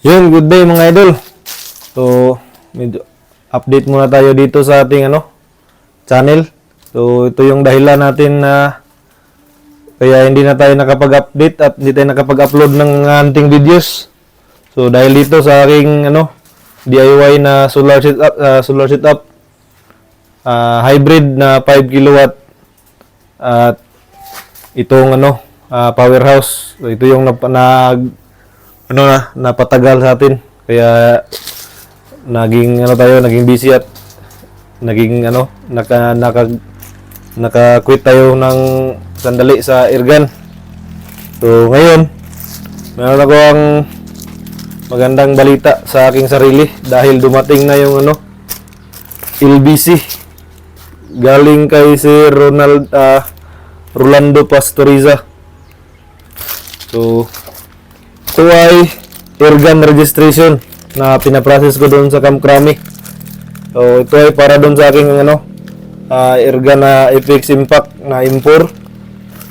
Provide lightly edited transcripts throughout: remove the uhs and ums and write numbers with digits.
Yun, good day mga idol. So, medyo update muna tayo dito sa ating channel. So, ito yung dahilan natin na kaya hindi na tayo nakapag-update at hindi tayo nakapag-upload ng ating videos. So, dahil dito sa aking DIY na solar setup hybrid na 5 kilowatt at itong powerhouse. So, ito yung napatagal sa atin. Kaya naging busy at naging naka-quit tayo ng sandali sa Airgun. So ngayon, meron ako ang magandang balita sa aking sarili dahil dumating na yung LBC galing kay si Rolando Pastoriza. So ito ay Airgun registration na pinaprocess ko doon sa Camp Crame. So ito ay para doon sa aking Airgun na FX Impact na M4.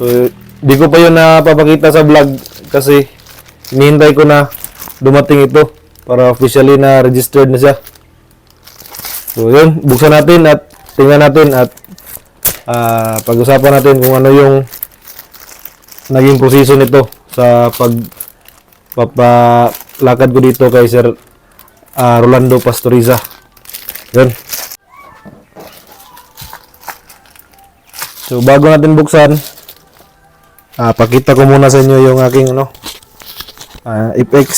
So di ko pa yun napapakita sa vlog kasi hinihintay ko na dumating ito para officially na registered na siya. So yun, buksan natin at tingnan natin at pag-usapan natin kung ano yung naging proseso nito sa papalakad ko dito kay Sir Rolando Pastoriza. Yun. So bago natin buksan, pakita ko muna sa inyo yung aking FX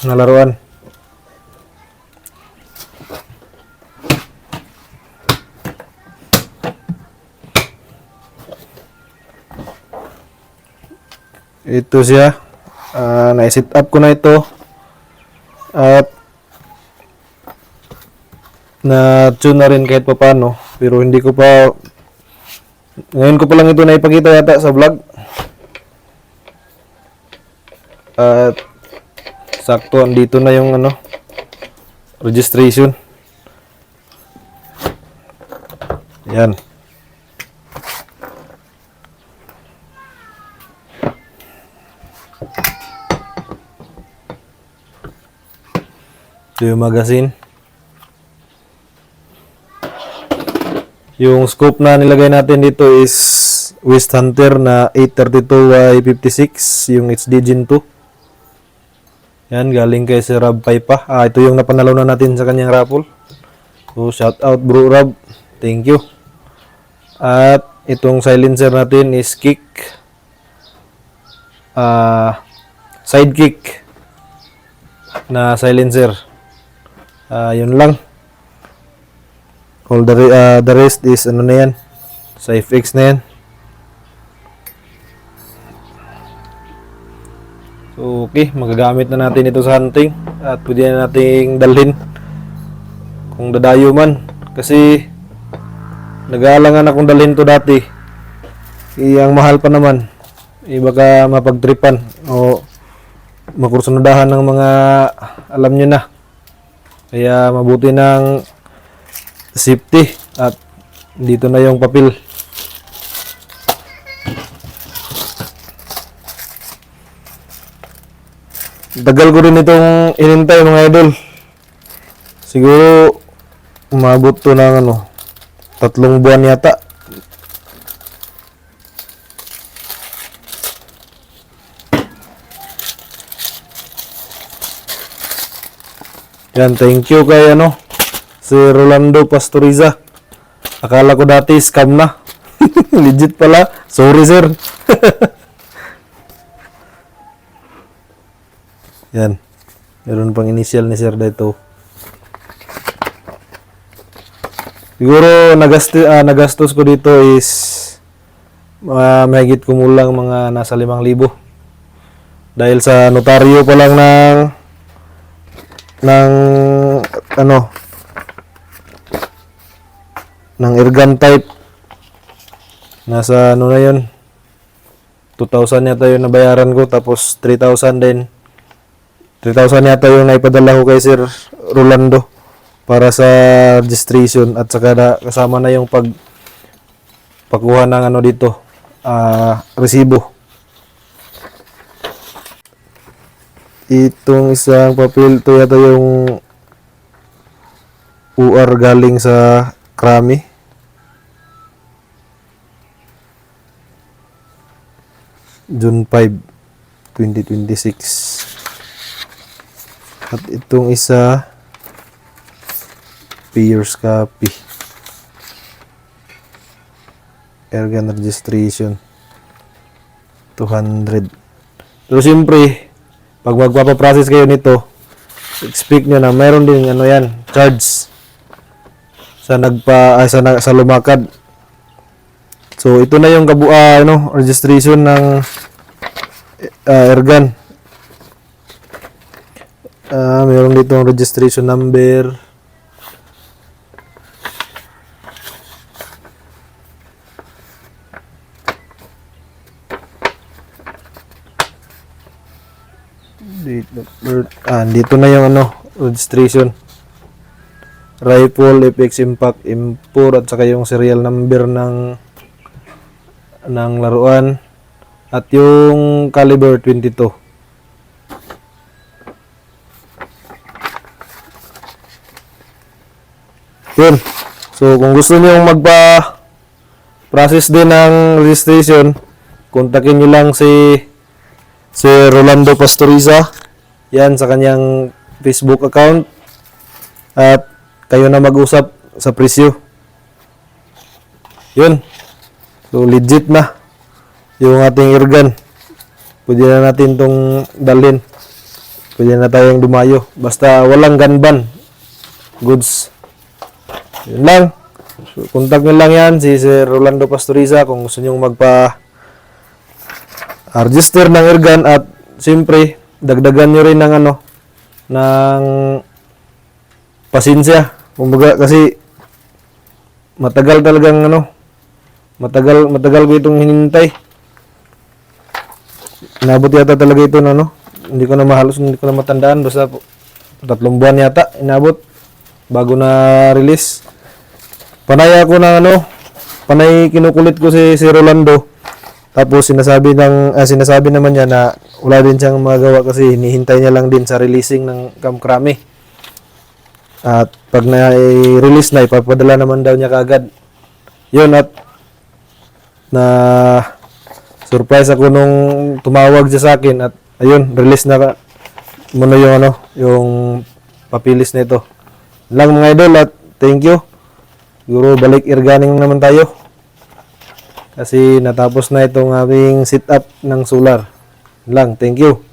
na laruan. Ito siya. Na-set up ko na ito at na-tune na rin kahit papano, pero hindi ko pa ngayon ko pa lang ito naipakita yata sa vlog at sakto andito na yung registration. Yan. Ito yung magazine. Yung scope na nilagay natin dito is West Hunter na 832Y56, yung HD Gen 2. Yan, galing kay si Rob Paipa. Ito yung napanalo na natin sa kanyang raffle. So, shout out bro Rob. Thank you. At itong silencer natin is Kick. Sidekick na silencer. Yun lang. All the rest is na yan, sa FX na yan. So okay, magagamit na natin ito sa hunting at pwede na nating dalhin kung dadayo man, kasi nag-aalangan akong dalhin to dati. Ang mahal pa naman, baka mapagtripan o makursunodahan ng mga alam nyo na. Kaya mabuti ng safety at dito na yung papel. Tagal ko rin itong inintay mga idol. Siguro umabot to ng 3 buwan yata. Yan, thank you kay si Rolando Pastoriza. Akala ko dati scam na. Legit pala. Sorry sir. Yan. Meron pang initial ni sir dito. Siguro nagastos ko dito is mahigit kumulang mga nasa 5,000. Dahil sa notaryo pa lang ng Airgun type, nasa na yun, 2,000 yata yung nabayaran ko, tapos 3,000 din, 3,000 yata yung naipadala ko kay Sir Rolando para sa registration at saka kasama na yung pagpakuha ng dito, resibo. itong isang papel, ito yata yung UR galing sa Krami. June 5, 2026. At itong isa, payer's copy. Airgun registration. 200. Pero siyempre, pag magpapaprocess kayo nito, expect nyo na mayroon din ano yan, charge sa sa lumakad. So ito na yung registration ng airgun. Mayroon dito ang registration number. Dito na yung registration. Rifle, FX Impact, import, at saka yung serial number ng laruan at yung caliber 22. Yun. So kung gusto niyo magpa-process din ng registration, kontakin niyo lang si Rolando Pastoriza. Yan sa kanyang Facebook account. At kayo na mag-usap sa presyo. Yun. So legit na yung ating airgun. Pwede na natin tong dalhin. Pwede na tayong dumayo. Basta walang gun ban. Goods. Yun lang. So, contact nyo lang yan si Sir Rolando Pastoriza kung gusto nyo register ng airgun. At siyempre dagdagan nyo rin ng ng pasensya. Kumbaga kasi matagal talagang matagal ko itong hinintay. Inabot yata talaga ito hindi ko na matandaan, basta 3 buwan yata inabot bago na release. Panay ako panay kinukulit ko si Rolando. Tapos sinasabi naman niya na wala din siyang magawa kasi hinihintay niya lang din sa releasing ng Camp Krami. At pag na-release na, ipapadala naman daw niya kaagad. Yun, at na surprise ako nung tumawag siya sa akin at ayun, release na muna yung papilis na ito. Lang mga idol, at thank you. Siguro balik airgunning naman tayo. Kasi natapos na itong aming sit up ng solar. Lang, thank you.